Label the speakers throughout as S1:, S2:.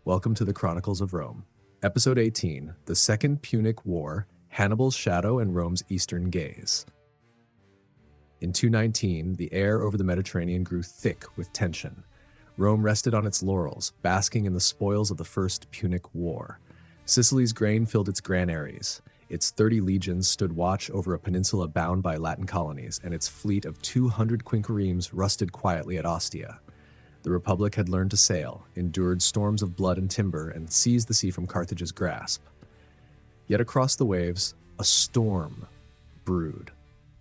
S1: Welcome to the Chronicles of Rome. Episode 18, The Second Punic War, Hannibal's Shadow and Rome's Eastern Gaze. In 219, the air over the Mediterranean grew thick with tension. Rome rested on its laurels, basking in the spoils of the First Punic War. Sicily's grain filled its granaries. Its 30 legions stood watch over a peninsula bound by Latin colonies, and its fleet of 200 quinqueremes rusted quietly at Ostia. The Republic had learned to sail, endured storms of blood and timber, and seized the sea from Carthage's grasp. Yet across the waves, a storm brewed.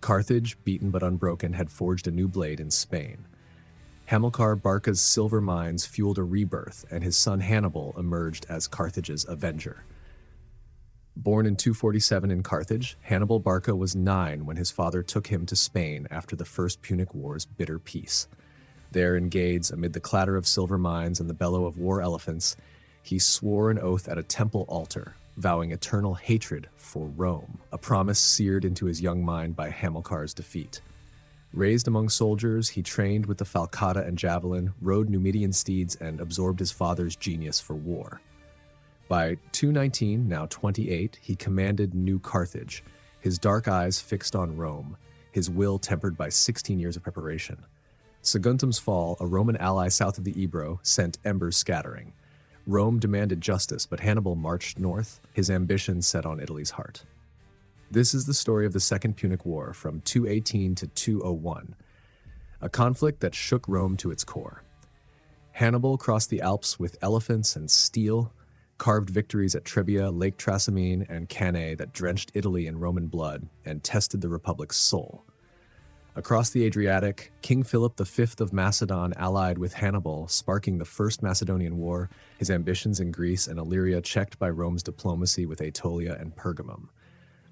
S1: Carthage, beaten but unbroken, had forged a new blade in Spain. Hannibal Barca's silver mines fueled a rebirth, and his son Hannibal emerged as Carthage's avenger. Born in 247 in Carthage, Hannibal Barca was 9 when his father took him to Spain after the First Punic War's bitter peace. There in Gades, amid the clatter of silver mines and the bellow of war elephants, he swore an oath at a temple altar, vowing eternal hatred for Rome, a promise seared into his young mind by Hamilcar's defeat. Raised among soldiers, he trained with the falcata and javelin, rode Numidian steeds, and absorbed his father's genius for war. By 219, now 28, he commanded New Carthage, his dark eyes fixed on Rome, his will tempered by 16 years of preparation. Saguntum's fall, a Roman ally south of the Ebro, sent embers scattering. Rome demanded justice, but Hannibal marched north, his ambition set on Italy's heart. This is the story of the Second Punic War from 218 to 201, a conflict that shook Rome to its core. Hannibal crossed the Alps with elephants and steel, carved victories at Trebia, Lake Trasimene, and Cannae that drenched Italy in Roman blood and tested the Republic's soul. Across the Adriatic, King Philip V of Macedon allied with Hannibal, sparking the First Macedonian War, his ambitions in Greece and Illyria checked by Rome's diplomacy with Aetolia and Pergamum.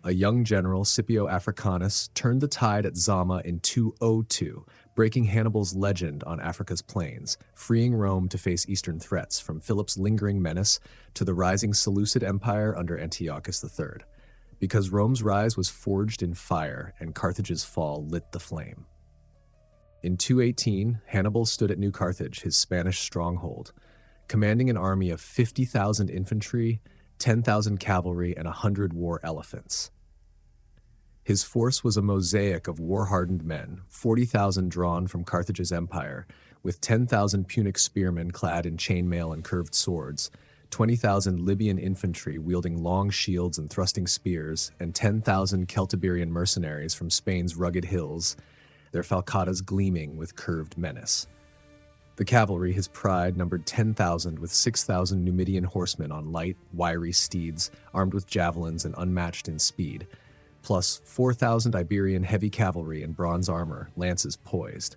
S1: A young general, Scipio Africanus, turned the tide at Zama in 202, breaking Hannibal's legend on Africa's plains, freeing Rome to face eastern threats, from Philip's lingering menace to the rising Seleucid Empire under Antiochus III. Because Rome's rise was forged in fire and Carthage's fall lit the flame. In 218, Hannibal stood at New Carthage, his Spanish stronghold, commanding an army of 50,000 infantry, 10,000 cavalry, and 100 war elephants. His force was a mosaic of war-hardened men, 40,000 drawn from Carthage's empire, with 10,000 Punic spearmen clad in chainmail and curved swords, 20,000 Libyan infantry wielding long shields and thrusting spears, and 10,000 Celtiberian mercenaries from Spain's rugged hills, their falcatas gleaming with curved menace. The cavalry, his pride, numbered 10,000 with 6,000 Numidian horsemen on light, wiry steeds, armed with javelins and unmatched in speed, plus 4,000 Iberian heavy cavalry in bronze armor, lances poised.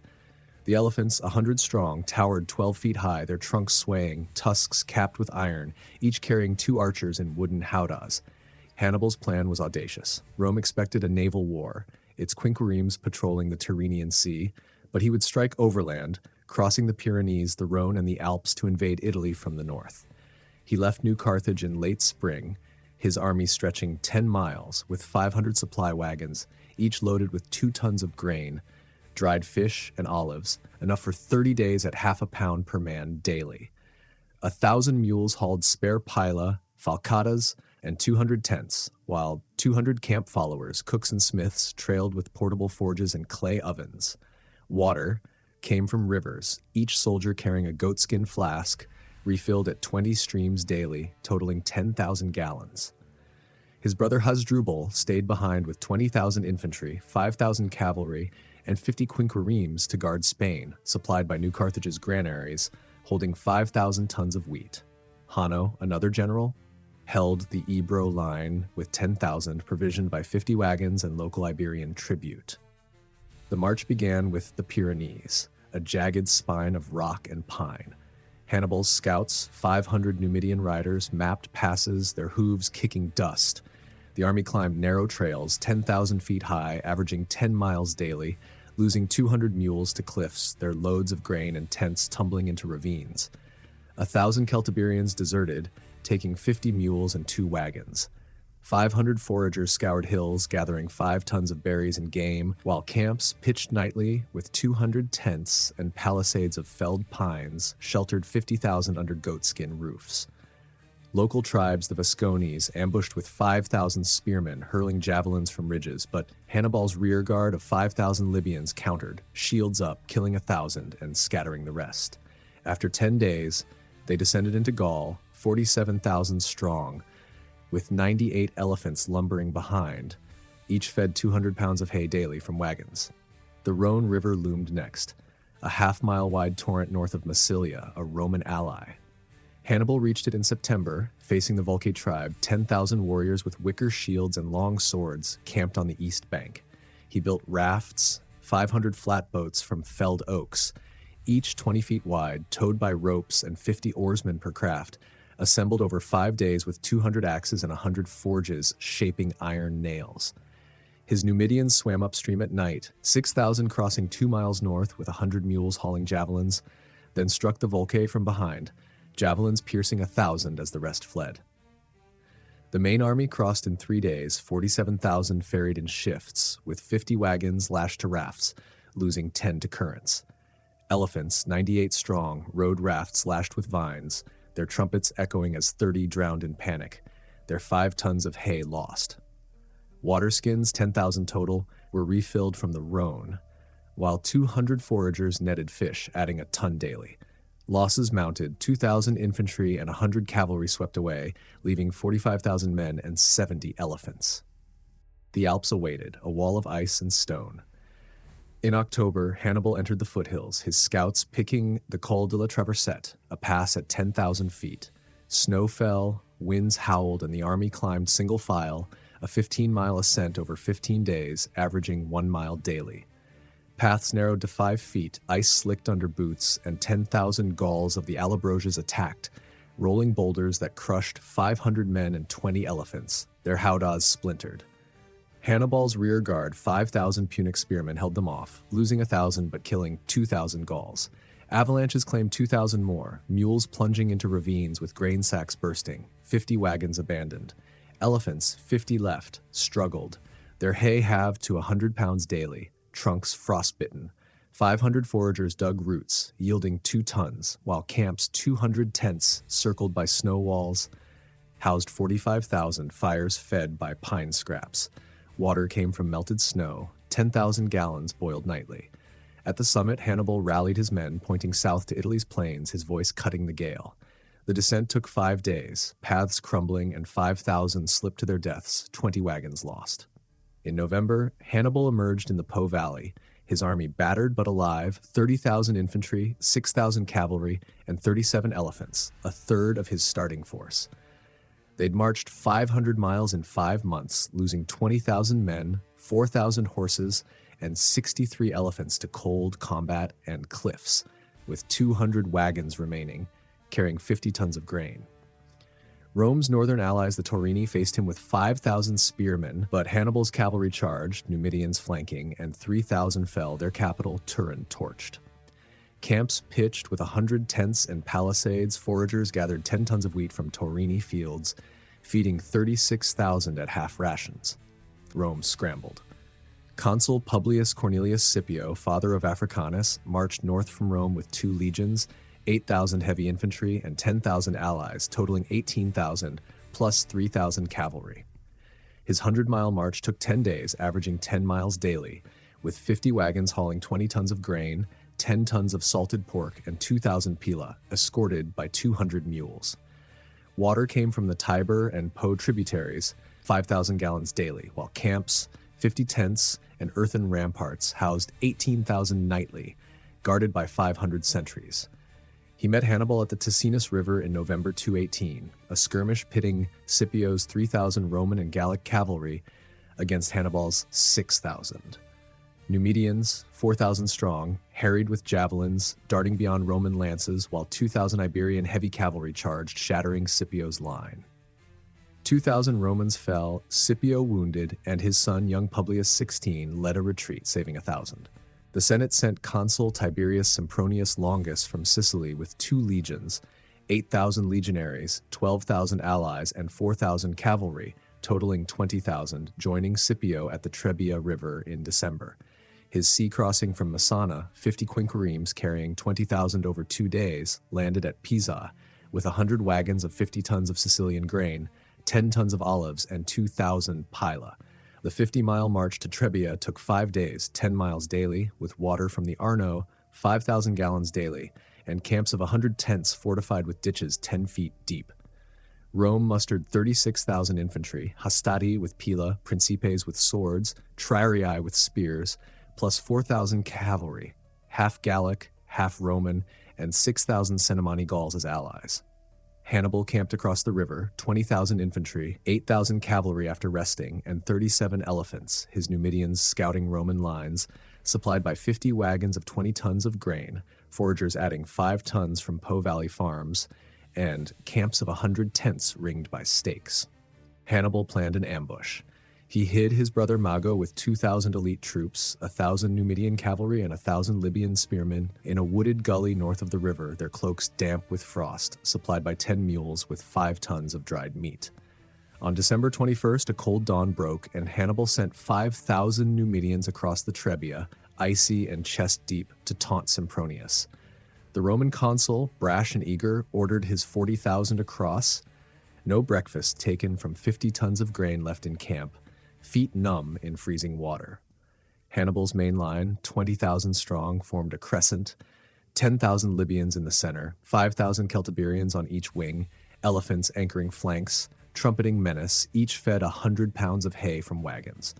S1: The elephants, 100 strong, towered 12 feet high, their trunks swaying, tusks capped with iron, each carrying 2 archers in wooden howdahs. Hannibal's plan was audacious. Rome expected a naval war, its quinqueremes patrolling the Tyrrhenian Sea, but he would strike overland, crossing the Pyrenees, the Rhone, and the Alps to invade Italy from the north. He left New Carthage in late spring, his army stretching 10 miles, with 500 supply wagons, each loaded with 2 tons of grain, dried fish, and olives, enough for 30 days at half a pound per man daily. 1,000 mules hauled spare pila, falcatas, and 200 tents, while 200 camp followers, cooks and smiths, trailed with portable forges and clay ovens. Water came from rivers, each soldier carrying a goatskin flask, refilled at 20 streams daily, totaling 10,000 gallons. His brother Hasdrubal stayed behind with 20,000 infantry, 5,000 cavalry, and 50 quinqueremes to guard Spain, supplied by New Carthage's granaries, holding 5,000 tons of wheat. Hanno, another general, held the Ebro line with 10,000, provisioned by 50 wagons and local Iberian tribute. The march began with the Pyrenees, a jagged spine of rock and pine. Hannibal's scouts, 500 Numidian riders, mapped passes, their hooves kicking dust. The army climbed narrow trails, 10,000 feet high, averaging 10 miles daily, losing 200 mules to cliffs, their loads of grain and tents tumbling into ravines. 1,000 Celtiberians deserted, taking 50 mules and 2 wagons. 500 foragers scoured hills, gathering 5 tons of berries and game, while camps, pitched nightly with 200 tents and palisades of felled pines, sheltered 50,000 under goatskin roofs. Local tribes, the Vascones, ambushed with 5,000 spearmen, hurling javelins from ridges, but Hannibal's rear guard of 5,000 Libyans countered, shields up, killing 1,000 and scattering the rest. After 10 days, they descended into Gaul, 47,000 strong, with 98 elephants lumbering behind, each fed 200 pounds of hay daily from wagons. The Rhone River loomed next, a half-mile-wide torrent north of Massilia, a Roman ally. Hannibal reached it in September, facing the Volcae tribe. 10,000 warriors with wicker shields and long swords camped on the east bank. He built rafts, 500 flatboats from felled oaks, each 20 feet wide, towed by ropes and 50 oarsmen per craft, assembled over 5 days with 200 axes and 100 forges shaping iron nails. His Numidians swam upstream at night, 6,000 crossing 2 miles north with 100 mules hauling javelins, then struck the Volcae from behind, javelins piercing 1,000 as the rest fled. The main army crossed in 3 days, 47,000 ferried in shifts, with 50 wagons lashed to rafts, losing 10 to currents. Elephants, 98 strong, rode rafts lashed with vines, their trumpets echoing as 30 drowned in panic, their 5 tons of hay lost. Waterskins, 10,000 total, were refilled from the Rhone, while 200 foragers netted fish, adding a ton daily. Losses mounted, 2,000 infantry and 100 cavalry swept away, leaving 45,000 men and 70 elephants. The Alps awaited, a wall of ice and stone. In October, Hannibal entered the foothills, his scouts picking the Col de la Traversette, a pass at 10,000 feet. Snow fell, winds howled, and the army climbed single file, a 15-mile ascent over 15 days, averaging 1 mile daily. Paths narrowed to 5 feet, ice slicked under boots, and 10,000 Gauls of the Allobroges attacked, rolling boulders that crushed 500 men and 20 elephants, their howdahs splintered. Hannibal's rear guard, 5,000 Punic spearmen, held them off, losing 1,000 but killing 2,000 Gauls. Avalanches claimed 2,000 more, mules plunging into ravines with grain sacks bursting, 50 wagons abandoned. Elephants, 50 left, struggled, their hay halved to 100 pounds daily, trunks frostbitten. 500 foragers dug roots, yielding 2 tons, while camps, 200 tents circled by snow walls, housed 45,000 fires fed by pine scraps. Water came from melted snow, 10,000 gallons boiled nightly. At the summit, Hannibal rallied his men, pointing south to Italy's plains, his voice cutting the gale. The descent took 5 days, paths crumbling, and 5,000 slipped to their deaths, 20 wagons lost. In November, Hannibal emerged in the Po Valley, his army battered but alive, 30,000 infantry, 6,000 cavalry, and 37 elephants, a third of his starting force. They'd marched 500 miles in 5 months, losing 20,000 men, 4,000 horses, and 63 elephants to cold, combat, and cliffs, with 200 wagons remaining, carrying 50 tons of grain. Rome's northern allies, the Taurini, faced him with 5,000 spearmen, but Hannibal's cavalry charged, Numidians flanking, and 3,000 fell, their capital, Turin, torched. Camps pitched with 100 tents and palisades. Foragers gathered 10 tons of wheat from Taurini fields, feeding 36,000 at half rations. Rome scrambled. Consul Publius Cornelius Scipio, father of Africanus, marched north from Rome with 2 legions, 8,000 heavy infantry, and 10,000 allies, totaling 18,000, plus 3,000 cavalry. His 100-mile march took 10 days, averaging 10 miles daily, with 50 wagons hauling 20 tons of grain, 10 tons of salted pork, and 2,000 pila, escorted by 200 mules. Water came from the Tiber and Po tributaries, 5,000 gallons daily, while camps, 50 tents, and earthen ramparts housed 18,000 nightly, guarded by 500 sentries. He met Hannibal at the Ticinus River in November 218, a skirmish pitting Scipio's 3,000 Roman and Gallic cavalry against Hannibal's 6,000. Numidians, 4,000 strong, harried with javelins, darting beyond Roman lances, while 2,000 Iberian heavy cavalry charged, shattering Scipio's line. 2,000 Romans fell, Scipio wounded, and his son, young Publius 16, led a retreat, saving 1,000. The Senate sent Consul Tiberius Sempronius Longus from Sicily with 2 legions, 8,000 legionaries, 12,000 allies, and 4,000 cavalry, totaling 20,000, joining Scipio at the Trebia River in December. His sea crossing from Messana, 50 quinquiremes carrying 20,000 over 2 days, landed at Pisa, with 100 wagons of 50 tons of Sicilian grain, 10 tons of olives, and 2,000 pila. The 50-mile march to Trebia took 5 days, 10 miles daily, with water from the Arno, 5,000 gallons daily, and camps of 100 tents fortified with ditches 10 feet deep. Rome mustered 36,000 infantry, hastati with pila, principes with swords, triarii with spears, plus 4,000 cavalry, half Gallic, half Roman, and 6,000 Cenomani Gauls as allies. Hannibal camped across the river, 20,000 infantry, 8,000 cavalry after resting, and 37 elephants, his Numidians scouting Roman lines, supplied by 50 wagons of 20 tons of grain, foragers adding 5 tons from Po Valley farms, and camps of 100 tents ringed by stakes. Hannibal planned an ambush. He hid his brother Mago with 2,000 elite troops, 1,000 Numidian cavalry, and 1,000 Libyan spearmen in a wooded gully north of the river, their cloaks damp with frost, supplied by 10 mules with 5 tons of dried meat. On December 21st, a cold dawn broke, and Hannibal sent 5,000 Numidians across the Trebia, icy and chest-deep, to taunt Sempronius. The Roman consul, brash and eager, ordered his 40,000 across. No breakfast taken from 50 tons of grain left in camp, feet numb in freezing water. Hannibal's main line, 20,000 strong, formed a crescent, 10,000 Libyans in the center, 5,000 Celtiberians on each wing, elephants anchoring flanks, trumpeting menace, each fed 100 pounds of hay from wagons.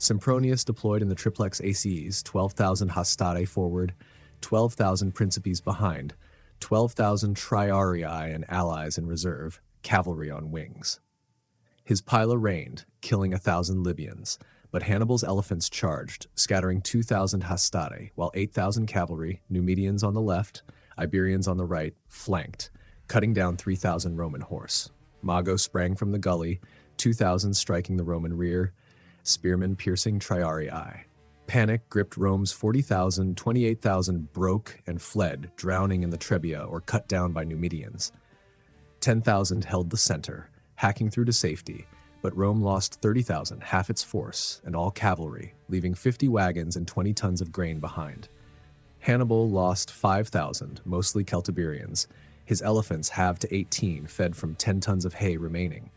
S1: Sempronius deployed in the triplex ACEs, 12,000 hastati forward, 12,000 principes behind, 12,000 triarii and allies in reserve, cavalry on wings. His pila rained, killing 1,000 Libyans, but Hannibal's elephants charged, scattering 2,000 hastati, while 8,000 cavalry, Numidians on the left, Iberians on the right, flanked, cutting down 3,000 Roman horse. Mago sprang from the gully, 2,000 striking the Roman rear, spearmen piercing triarii. Panic gripped Rome's 40,000, 28,000 broke and fled, drowning in the Trebia or cut down by Numidians. 10,000 held the center, hacking through to safety, but Rome lost 30,000, half its force, and all cavalry, leaving 50 wagons and 20 tons of grain behind. Hannibal lost 5,000, mostly Celtiberians. His elephants halved to 18, fed from 10 tons of hay remaining.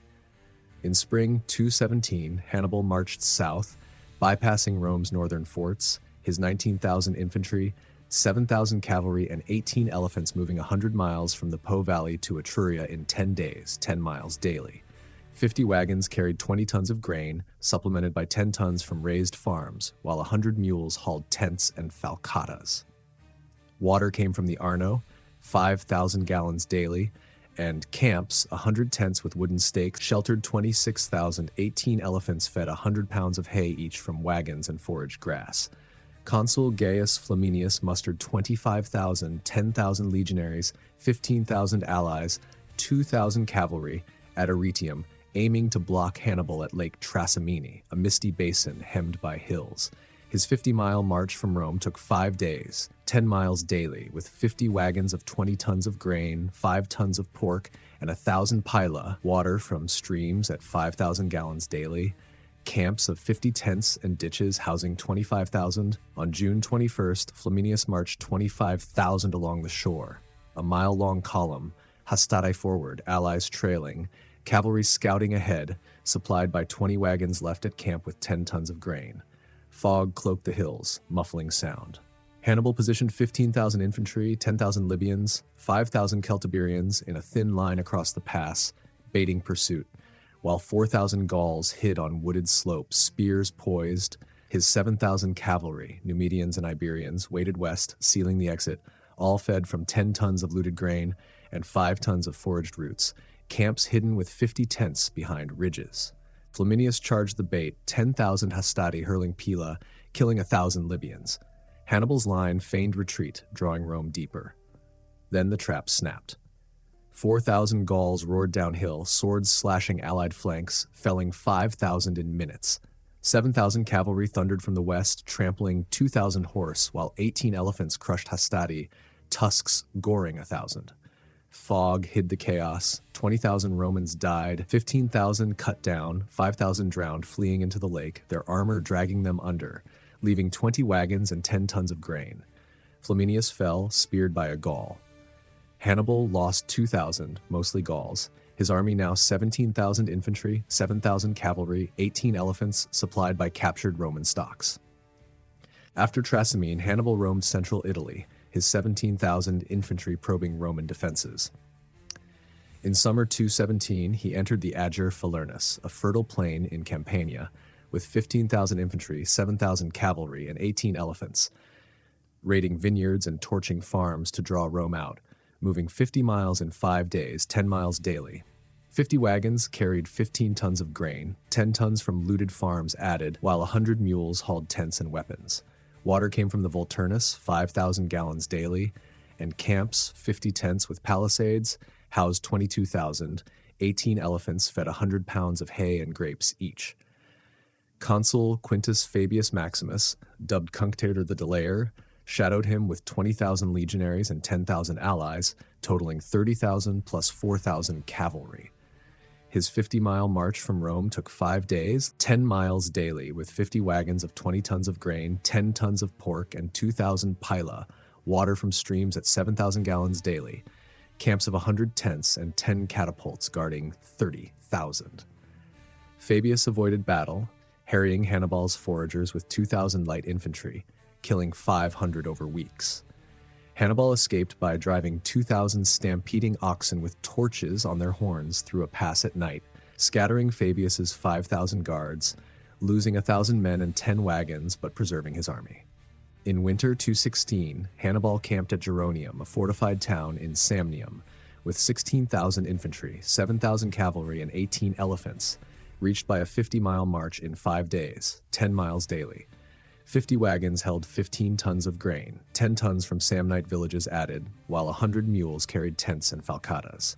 S1: In spring 217, Hannibal marched south, bypassing Rome's northern forts, his 19,000 infantry, 7,000 cavalry, and 18 elephants moving 100 miles from the Po Valley to Etruria in 10 days, 10 miles daily. 50 wagons carried 20 tons of grain, supplemented by 10 tons from raised farms, while 100 mules hauled tents and falcatas. Water came from the Arno, 5,000 gallons daily, and camps, 100 tents with wooden stakes, sheltered 26,000, 18 elephants fed 100 pounds of hay each from wagons and foraged grass. Consul Gaius Flaminius mustered 25,000, 10,000 legionaries, 15,000 allies, 2,000 cavalry at Arretium, aiming to block Hannibal at Lake Trasimene, a misty basin hemmed by hills. His 50-mile march from Rome took 5 days, 10 miles daily, with 50 wagons of 20 tons of grain, 5 tons of pork, and 1,000 pila, water from streams at 5,000 gallons daily, camps of 50 tents and ditches housing 25,000. On June 21st, Flaminius marched 25,000 along the shore, a mile-long column, hastati forward, allies trailing, cavalry scouting ahead, supplied by 20 wagons left at camp with 10 tons of grain. Fog cloaked the hills, muffling sound. Hannibal positioned 15,000 infantry, 10,000 Libyans, 5,000 Celtiberians in a thin line across the pass, baiting pursuit, while 4,000 Gauls hid on wooded slopes, spears poised. His 7,000 cavalry, Numidians and Iberians, waited west, sealing the exit, all fed from 10 tons of looted grain and 5 tons of foraged roots, camps hidden with 50 tents behind ridges. Flaminius charged the bait, 10,000 hastati hurling pila, killing 1,000 Libyans. Hannibal's line feigned retreat, drawing Rome deeper. Then the trap snapped. 4,000 Gauls roared downhill, swords slashing allied flanks, felling 5,000 in minutes. 7,000 cavalry thundered from the west, trampling 2,000 horse, while 18 elephants crushed hastati, tusks goring 1,000. Fog hid the chaos. 20,000 Romans died, 15,000 cut down, 5,000 drowned, fleeing into the lake, their armor dragging them under, leaving 20 wagons and 10 tons of grain. Flaminius fell, speared by a Gaul. Hannibal lost 2,000, mostly Gauls. His army now 17,000 infantry, 7,000 cavalry, 18 elephants, supplied by captured Roman stocks. After Trasimene, Hannibal roamed central Italy, his 17,000 infantry probing Roman defenses. In summer 217, he entered the Ager Falernus, a fertile plain in Campania, with 15,000 infantry, 7,000 cavalry, and 18 elephants, raiding vineyards and torching farms to draw Rome out, moving 50 miles in 5 days, 10 miles daily. 50 wagons carried 15 tons of grain, 10 tons from looted farms added, while 100 mules hauled tents and weapons. Water came from the Volturnus, 5,000 gallons daily, and camps, 50 tents with palisades, housed 22,000, 18 elephants fed 100 pounds of hay and grapes each. Consul Quintus Fabius Maximus, dubbed Cunctator the Delayer, shadowed him with 20,000 legionaries and 10,000 allies, totaling 30,000 plus 4,000 cavalry. His 50-mile march from Rome took 5 days, 10 miles daily, with 50 wagons of 20 tons of grain, 10 tons of pork, and 2,000 pila, water from streams at 7,000 gallons daily, camps of 100 tents, and 10 catapults guarding 30,000. Fabius avoided battle, harrying Hannibal's foragers with 2,000 light infantry, killing 500 over weeks. Hannibal escaped by driving 2,000 stampeding oxen with torches on their horns through a pass at night, scattering Fabius's 5,000 guards, losing 1,000 men and 10 wagons, but preserving his army. In winter 216, Hannibal camped at Geronium, a fortified town in Samnium, with 16,000 infantry, 7,000 cavalry, and 18 elephants, reached by a 50-mile march in 5 days, 10 miles daily. 50 wagons held 15 tons of grain, 10 tons from Samnite villages added, while 100 mules carried tents and falcatas.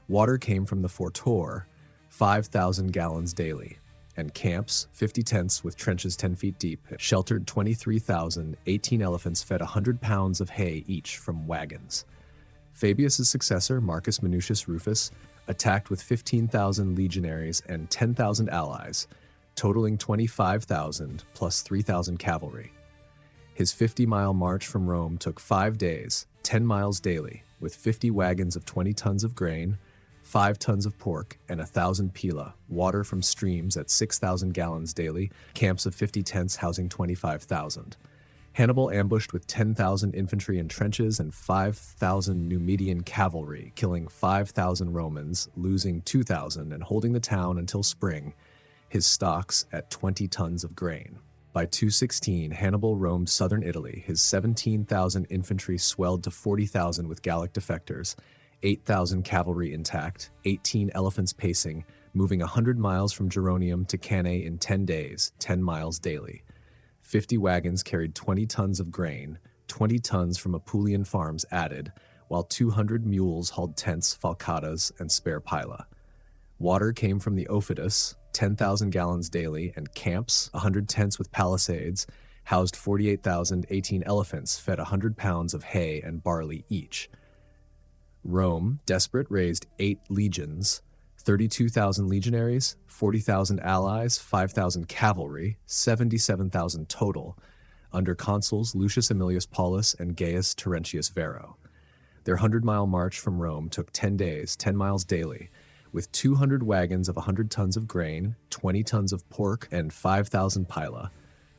S1: Water came from the Fortor, 5,000 gallons daily, and camps, 50 tents with trenches 10 feet deep, sheltered 23,000, 18 elephants fed 100 pounds of hay each from wagons. Fabius's successor, Marcus Minucius Rufus, attacked with 15,000 legionaries and 10,000 allies, totaling 25,000 plus 3,000 cavalry. His 50-mile march from Rome took 5 days, 10 miles daily, with 50 wagons of 20 tons of grain, 5 tons of pork, and 1,000 pila, water from streams at 6,000 gallons daily, camps of 50 tents housing 25,000. Hannibal ambushed with 10,000 infantry in trenches and 5,000 Numidian cavalry, killing 5,000 Romans, losing 2,000, and holding the town until spring, his stocks at 20 tons of grain. By 216, Hannibal roamed southern Italy. His 17,000 infantry swelled to 40,000 with Gallic defectors, 8,000 cavalry intact, 18 elephants pacing, moving 100 miles from Geronium to Cannae in 10 days, 10 miles daily. 50 wagons carried 20 tons of grain, 20 tons from Apulian farms added, while 200 mules hauled tents, falcatas, and spare pila. Water came from the Ophidus, 10,000 gallons daily, and camps, 100 tents with palisades, housed 48,000, 18 elephants fed 100 pounds of hay and barley each. Rome, desperate, raised 8 legions, 32,000 legionaries, 40,000 allies, 5,000 cavalry, 77,000 total, under consuls Lucius Aemilius Paulus and Gaius Terentius Varro. Their 100-mile march from Rome took 10 days, 10 miles daily, with 200 wagons of 100 tons of grain, 20 tons of pork, and 5,000 pila,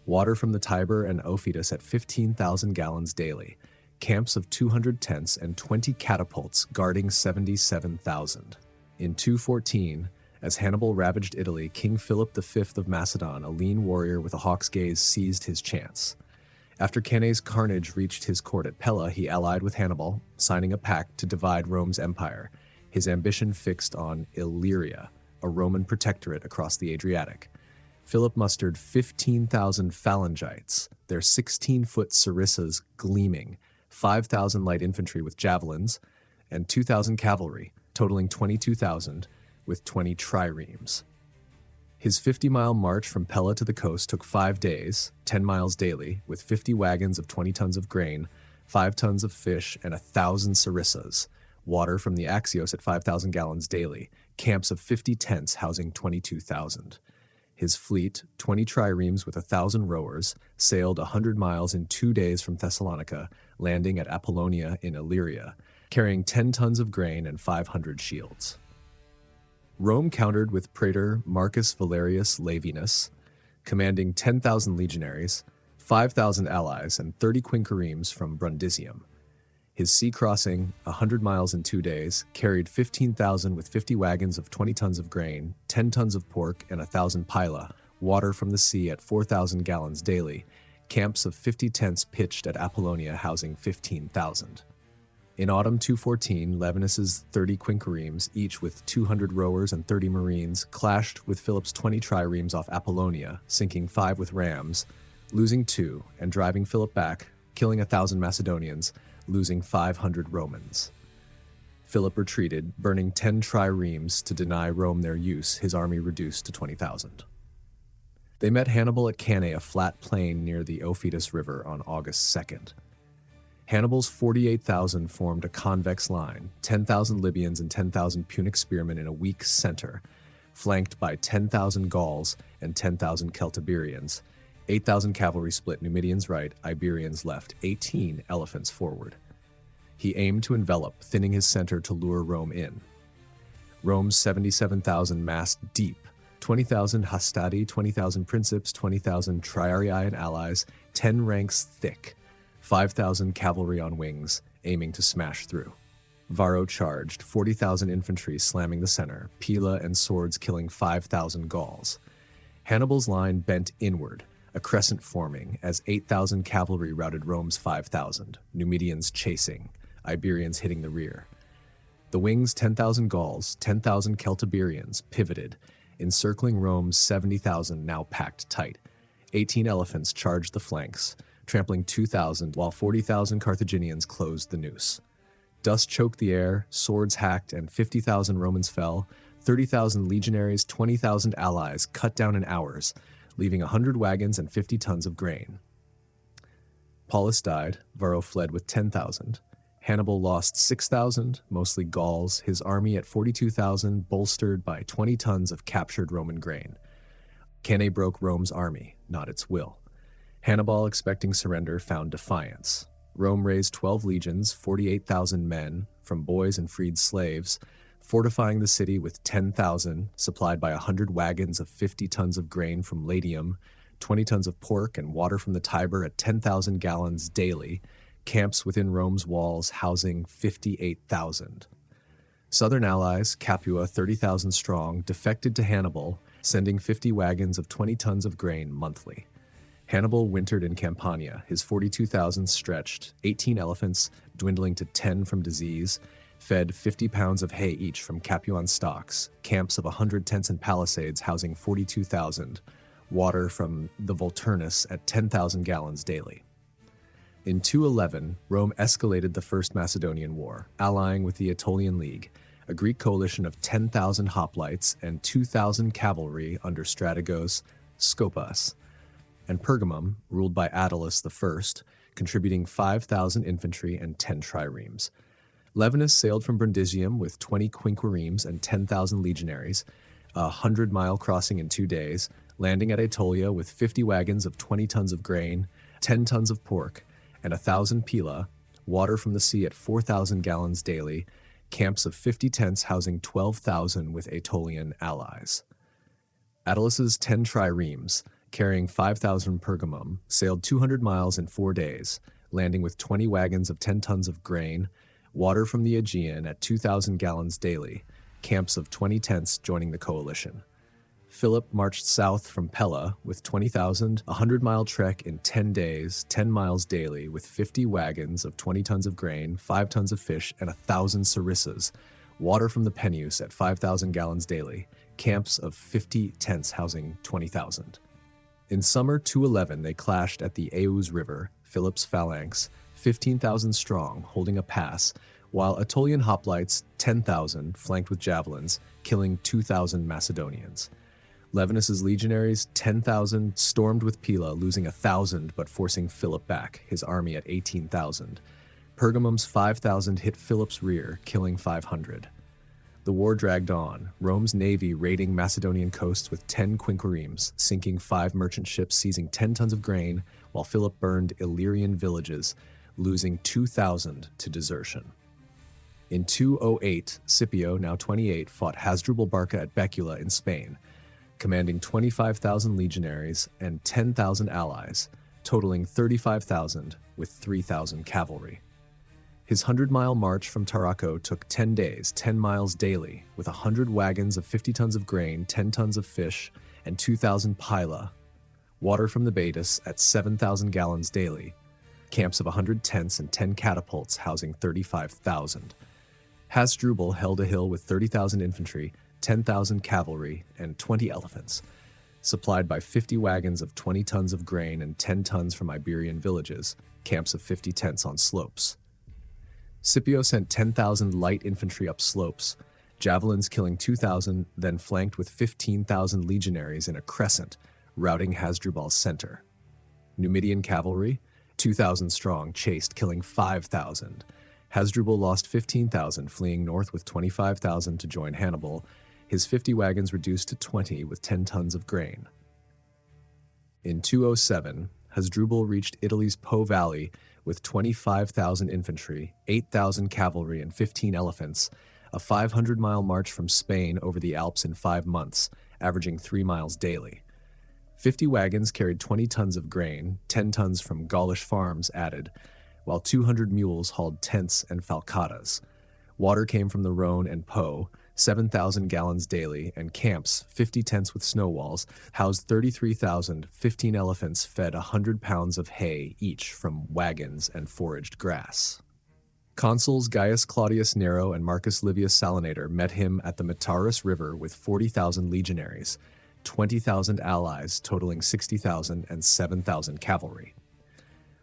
S1: water from the Tiber and Ophidus at 15,000 gallons daily, camps of 200 tents, and 20 catapults guarding 77,000. In 214, as Hannibal ravaged Italy, King Philip V of Macedon, a lean warrior with a hawk's gaze, seized his chance. After Cannae's carnage reached his court at Pella, he allied with Hannibal, signing a pact to divide Rome's empire, his ambition fixed on Illyria, a Roman protectorate across the Adriatic. Philip mustered 15,000 phalangites, their 16-foot sarissas gleaming, 5,000 light infantry with javelins, and 2,000 cavalry, totaling 22,000, with 20 triremes. His 50-mile march from Pella to the coast took 5 days, 10 miles daily, with 50 wagons of 20 tons of grain, 5 tons of fish, and 1,000 sarissas, water from the Axios at 5,000 gallons daily, camps of 50 tents housing 22,000. His fleet, 20 triremes with 1,000 rowers, sailed 100 miles in 2 days from Thessalonica, landing at Apollonia in Illyria, carrying 10 tons of grain and 500 shields. Rome countered with praetor Marcus Valerius Laevinus, commanding 10,000 legionaries, 5,000 allies, and 30 quinqueremes from Brundisium. His sea crossing, 100 miles in 2 days, carried 15,000 with 50 wagons of 20 tons of grain, 10 tons of pork, and 1,000 pila, water from the sea at 4,000 gallons daily, camps of 50 tents pitched at Apollonia housing 15,000. In autumn 214, Laevinus's 30 quinqueremes, each with 200 rowers and 30 marines, clashed with Philip's 20 triremes off Apollonia, sinking 5 with rams, losing 2, and driving Philip back, killing 1,000 Macedonians, losing 500 Romans. Philip retreated, burning 10 triremes to deny Rome their use, his army reduced to 20,000. They met Hannibal at Cannae, a flat plain near the Ophitis River, on August 2nd. Hannibal's 48,000 formed a convex line, 10,000 Libyans and 10,000 Punic spearmen in a weak center, flanked by 10,000 Gauls and 10,000 Celtiberians, 8,000 cavalry split Numidians right, Iberians left, 18 elephants forward. He aimed to envelop, thinning his center to lure Rome in. Rome's 77,000 massed deep, 20,000 hastati, 20,000 princeps, 20,000 triarii and allies, 10 ranks thick, 5,000 cavalry on wings, aiming to smash through. Varro charged, 40,000 infantry slamming the center, pila and swords killing 5,000 Gauls. Hannibal's line bent inward, a crescent forming, as 8,000 cavalry routed Rome's 5,000, Numidians chasing, Iberians hitting the rear. The wings' 10,000 Gauls, 10,000 Celtiberians pivoted, encircling Rome's 70,000 now packed tight. 18 elephants charged the flanks, trampling 2,000, while 40,000 Carthaginians closed the noose. Dust choked the air, swords hacked, and 50,000 Romans fell, 30,000 legionaries, 20,000 allies cut down in hours, leaving 100 wagons and 50 tons of grain. Paulus died, Varro fled with 10,000. Hannibal lost 6,000, mostly Gauls, his army at 42,000, bolstered by 20 tons of captured Roman grain. Cannae broke Rome's army, not its will. Hannibal, expecting surrender, found defiance. Rome raised 12 legions, 48,000 men, from boys and freed slaves, fortifying the city with 10,000, supplied by 100 wagons of 50 tons of grain from Latium, 20 tons of pork and water from the Tiber at 10,000 gallons daily, camps within Rome's walls housing 58,000. Southern allies, Capua, 30,000 strong, defected to Hannibal, sending 50 wagons of 20 tons of grain monthly. Hannibal wintered in Campania, his 42,000 stretched, 18 elephants, dwindling to 10 from disease, fed 50 pounds of hay each from Capuan stocks, camps of 100 tents and palisades housing 42,000, water from the Vulturnus at 10,000 gallons daily. In 211, Rome escalated the First Macedonian War, allying with the Aetolian League, a Greek coalition of 10,000 hoplites and 2,000 cavalry under Strategos Scopas, and Pergamum, ruled by Attalus I, contributing 5,000 infantry and 10 triremes. Laevinus sailed from Brundisium with 20 quinqueremes and 10,000 legionaries, a 100-mile crossing in 2 days, landing at Aetolia with 50 wagons of 20 tons of grain, 10 tons of pork, and 1,000 pila, water from the sea at 4,000 gallons daily, camps of 50 tents housing 12,000 with Aetolian allies. Attalus's 10 triremes, carrying 5,000 Pergamum, sailed 200 miles in 4 days, landing with 20 wagons of 10 tons of grain, water from the Aegean at 2,000 gallons daily, camps of 20 tents joining the coalition. Philip marched south from Pella with 20,000, a 100-mile trek in 10 days, 10 miles daily, with 50 wagons of 20 tons of grain, 5 tons of fish, and 1,000 sarissas, water from the Peneus at 5,000 gallons daily, camps of 50 tents housing 20,000. In summer 211, they clashed at the Aeus River, Philip's phalanx, 15,000 strong, holding a pass, while Aetolian hoplites, 10,000, flanked with javelins, killing 2,000 Macedonians. Laevinus's legionaries, 10,000, stormed with pila, losing 1,000 but forcing Philip back, his army at 18,000. Pergamum's 5,000 hit Philip's rear, killing 500. The war dragged on, Rome's navy raiding Macedonian coasts with 10 quinquiremes, sinking 5 merchant ships, seizing 10 tons of grain, while Philip burned Illyrian villages, losing 2,000 to desertion. In 208, Scipio, now 28, fought Hannibal Barca at Becula in Spain, commanding 25,000 legionaries and 10,000 allies, totaling 35,000 with 3,000 cavalry. His 100-mile march from Tarraco took 10 days, 10 miles daily, with 100 wagons of 50 tons of grain, 10 tons of fish, and 2,000 pila, water from the Baetis at 7,000 gallons daily, camps of 100 tents and 10 catapults housing 35,000. Hasdrubal held a hill with 30,000 infantry, 10,000 cavalry, and 20 elephants, supplied by 50 wagons of 20 tons of grain and 10 tons from Iberian villages, camps of 50 tents on slopes. Scipio sent 10,000 light infantry up slopes, javelins killing 2,000, then flanked with 15,000 legionaries in a crescent, routing Hasdrubal's center. Numidian cavalry, 2,000 strong, chased, killing 5,000. Hasdrubal lost 15,000, fleeing north with 25,000 to join Hannibal, his 50 wagons reduced to 20 with 10 tons of grain. In 207, Hasdrubal reached Italy's Po Valley with 25,000 infantry, 8,000 cavalry, and 15 elephants, a 500-mile march from Spain over the Alps in 5 months, averaging 3 miles daily. 50 wagons carried 20 tons of grain, 10 tons from Gaulish farms added, while 200 mules hauled tents and falcatas. Water came from the Rhone and Po, 7,000 gallons daily, and camps, 50 tents with snow walls, housed 33,000, 15 elephants fed 100 pounds of hay each from wagons and foraged grass. Consuls Gaius Claudius Nero and Marcus Livius Salinator met him at the Metaurus River with 40,000 legionaries, 20,000 allies totaling 60,000 and 7,000 cavalry.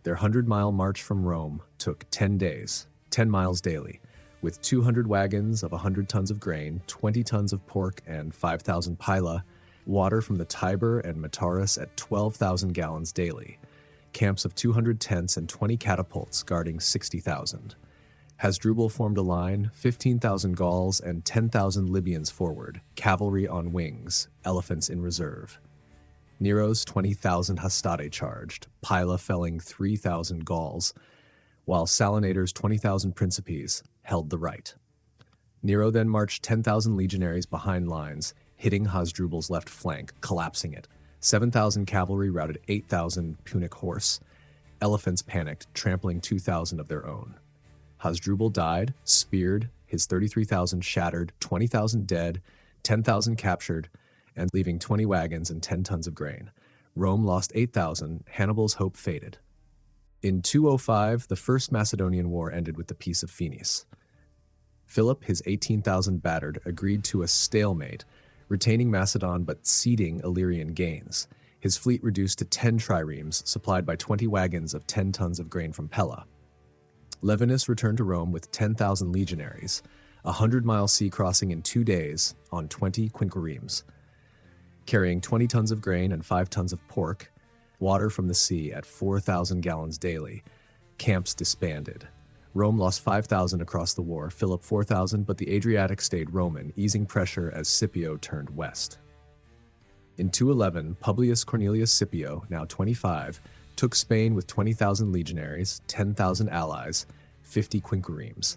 S1: Their 100-mile march from Rome took 10 days, 10 miles daily, with 200 wagons of 100 tons of grain, 20 tons of pork, and 5,000 pila, water from the Tiber and Metaurus at 12,000 gallons daily, camps of 200 tents and 20 catapults guarding 60,000. Hasdrubal formed a line, 15,000 Gauls and 10,000 Libyans forward, cavalry on wings, elephants in reserve. Nero's 20,000 hastati charged, pila felling 3,000 Gauls, while Salinator's 20,000 principes held the right. Nero then marched 10,000 legionaries behind lines, hitting Hasdrubal's left flank, collapsing it. 7,000 cavalry routed 8,000 Punic horse. Elephants panicked, trampling 2,000 of their own. Hasdrubal died, speared, his 33,000 shattered, 20,000 dead, 10,000 captured, and leaving 20 wagons and 10 tons of grain. Rome lost 8,000, Hannibal's hope faded. In 205, the First Macedonian War ended with the Peace of Phoenice. Philip, his 18,000 battered, agreed to a stalemate, retaining Macedon but ceding Illyrian gains. His fleet reduced to 10 triremes, supplied by 20 wagons of 10 tons of grain from Pella. Levinus returned to Rome with 10,000 legionaries, a 100-mile sea crossing in 2 days on 20 quinquiremes, carrying 20 tons of grain and 5 tons of pork, water from the sea at 4,000 gallons daily. Camps disbanded. Rome lost 5,000 across the war, Philip 4,000, but the Adriatic stayed Roman, easing pressure as Scipio turned west. In 211, Publius Cornelius Scipio, now 25, took Spain with 20,000 legionaries, 10,000 allies, 50 quinquiremes.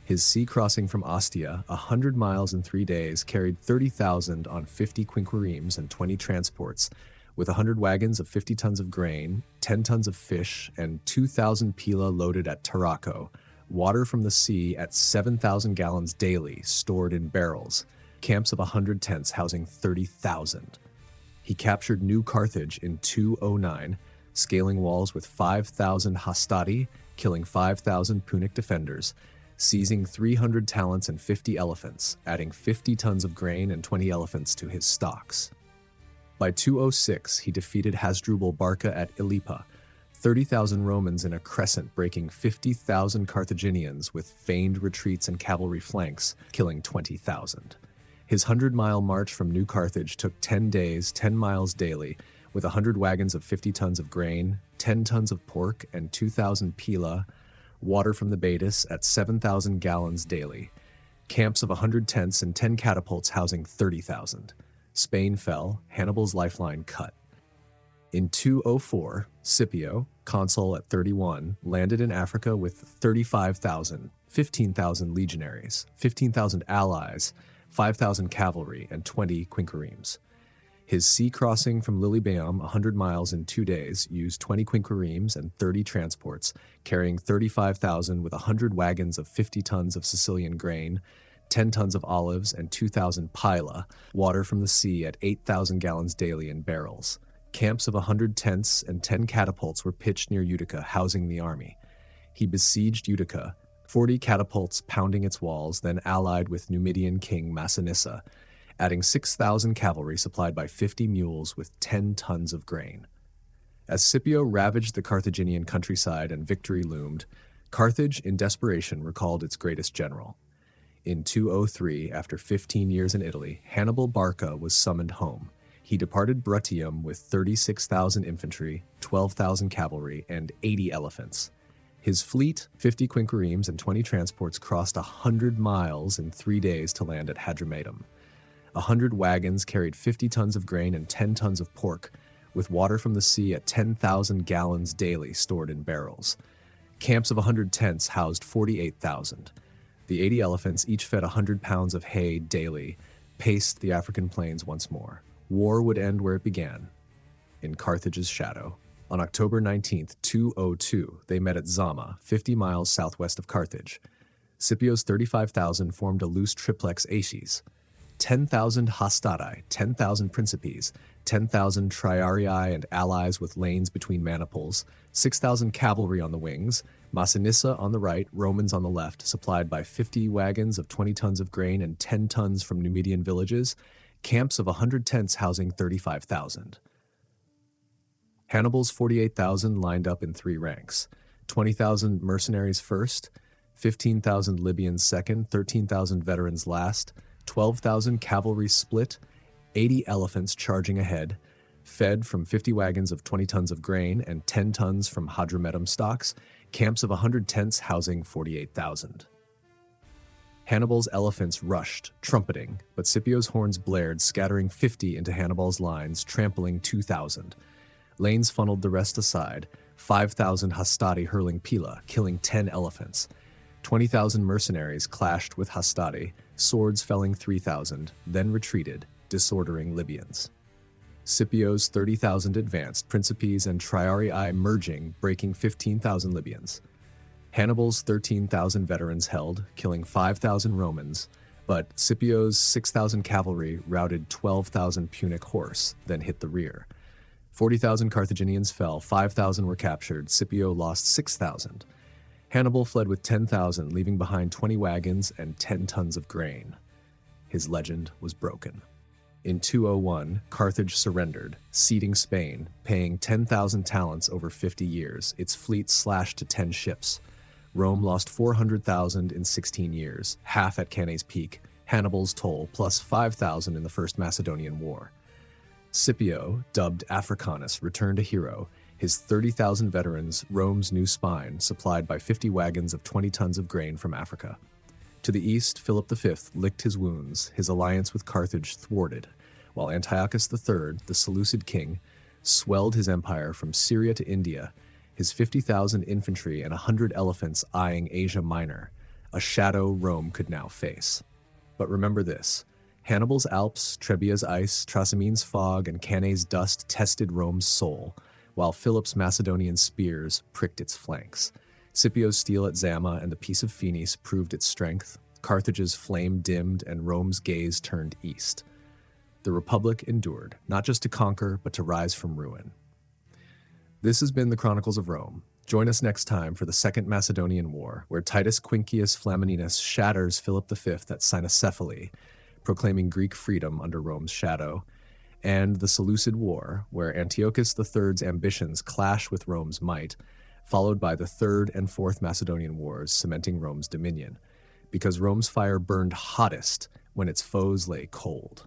S1: His sea crossing from Ostia, 100 miles in 3 days, carried 30,000 on 50 quinquiremes and 20 transports, with 100 wagons of 50 tons of grain, 10 tons of fish, and 2,000 pila loaded at Tarraco, water from the sea at 7,000 gallons daily, stored in barrels, camps of 100 tents housing 30,000. He captured New Carthage in 209, scaling walls with 5,000 hastati, killing 5,000 Punic defenders, seizing 300 talents and 50 elephants, adding 50 tons of grain and 20 elephants to his stocks. By 206, he defeated Hannibal Barca at Ilipa, 30,000 Romans in a crescent breaking 50,000 Carthaginians with feigned retreats and cavalry flanks, killing 20,000. His 100-mile march from New Carthage took 10 days, 10 miles daily, with 100 wagons of 50 tons of grain, 10 tons of pork, and 2,000 pila, water from the Baetis at 7,000 gallons daily, camps of 100 tents and 10 catapults housing 30,000. Spain fell, Hannibal's lifeline cut. In 204, Scipio, consul at 31, landed in Africa with 35,000, 15,000 legionaries, 15,000 allies, 5,000 cavalry, and 20 quinquiremes. His sea crossing from Lilybaeum, 100 miles in 2 days, used 20 quinquiremes and 30 transports, carrying 35,000 with 100 wagons of 50 tons of Sicilian grain, 10 tons of olives, and 2,000 pila, water from the sea at 8,000 gallons daily in barrels. Camps of 100 tents and 10 catapults were pitched near Utica, housing the army. He besieged Utica, 40 catapults pounding its walls, then allied with Numidian king Massinissa, adding 6,000 cavalry supplied by 50 mules with 10 tons of grain. As Scipio ravaged the Carthaginian countryside and victory loomed, Carthage, in desperation, recalled its greatest general. In 203, after 15 years in Italy, Hannibal Barca was summoned home. He departed Bruttium with 36,000 infantry, 12,000 cavalry, and 80 elephants. His fleet, 50 quinquiremes and 20 transports, crossed 100 miles in 3 days to land at Hadrumetum. 100 wagons carried 50 tons of grain and 10 tons of pork, with water from the sea at 10,000 gallons daily stored in barrels. Camps of 100 tents housed 48,000. The 80 elephants, each fed 100 pounds of hay daily, paced the African plains once more. War would end where it began, in Carthage's shadow. On October 19, 202, they met at Zama, 50 miles southwest of Carthage. Scipio's 35,000 formed a loose triplex acies. 10,000 hastati, 10,000 principes, 10,000 triarii and allies with lanes between maniples, 6,000 cavalry on the wings, Massinissa on the right, Romans on the left, supplied by 50 wagons of 20 tons of grain and 10 tons from Numidian villages, camps of 100 tents housing 35,000. Hannibal's 48,000 lined up in 3 ranks, 20,000 mercenaries first, 15,000 Libyans second, 13,000 veterans last, 12,000 cavalry split, 80 elephants charging ahead, fed from 50 wagons of 20 tons of grain and 10 tons from Hadrumetum stocks, camps of 100 tents housing 48,000. Hannibal's elephants rushed, trumpeting, but Scipio's horns blared, scattering 50 into Hannibal's lines, trampling 2,000. Lanes funneled the rest aside, 5,000 hastati hurling pila, killing 10 elephants. 20,000 mercenaries clashed with hastati, swords felling 3,000, then retreated, disordering Libyans. Scipio's 30,000 advanced, principes and triarii merging, breaking 15,000 Libyans. Hannibal's 13,000 veterans held, killing 5,000 Romans, but Scipio's 6,000 cavalry routed 12,000 Punic horse, then hit the rear. 40,000 Carthaginians fell, 5,000 were captured, Scipio lost 6,000. Hannibal fled with 10,000, leaving behind 20 wagons and 10 tons of grain. His legend was broken. In 201, Carthage surrendered, ceding Spain, paying 10,000 talents over 50 years, its fleet slashed to 10 ships. Rome lost 400,000 in 16 years, half at Cannae's peak, Hannibal's toll, plus 5,000 in the First Macedonian War. Scipio, dubbed Africanus, returned a hero, his 30,000 veterans, Rome's new spine, supplied by 50 wagons of 20 tons of grain from Africa. To the east, Philip V licked his wounds, his alliance with Carthage thwarted, while Antiochus III, the Seleucid king, swelled his empire from Syria to India, his 50,000 infantry and 100 elephants eyeing Asia Minor, a shadow Rome could now face. But remember this, Hannibal's Alps, Trebia's ice, Trasimine's fog, and Cannae's dust tested Rome's soul, while Philip's Macedonian spears pricked its flanks. Scipio's steel at Zama and the Peace of Phoenice proved its strength, Carthage's flame dimmed, and Rome's gaze turned east. The Republic endured, not just to conquer, but to rise from ruin. This has been the Chronicles of Rome. Join us next time for the Second Macedonian War, where Titus Quincius Flamininus shatters Philip V at Cynocephaly, proclaiming Greek freedom under Rome's shadow, and the Seleucid War, where Antiochus III's ambitions clash with Rome's might, followed by the Third and Fourth Macedonian Wars, cementing Rome's dominion, because Rome's fire burned hottest when its foes lay cold.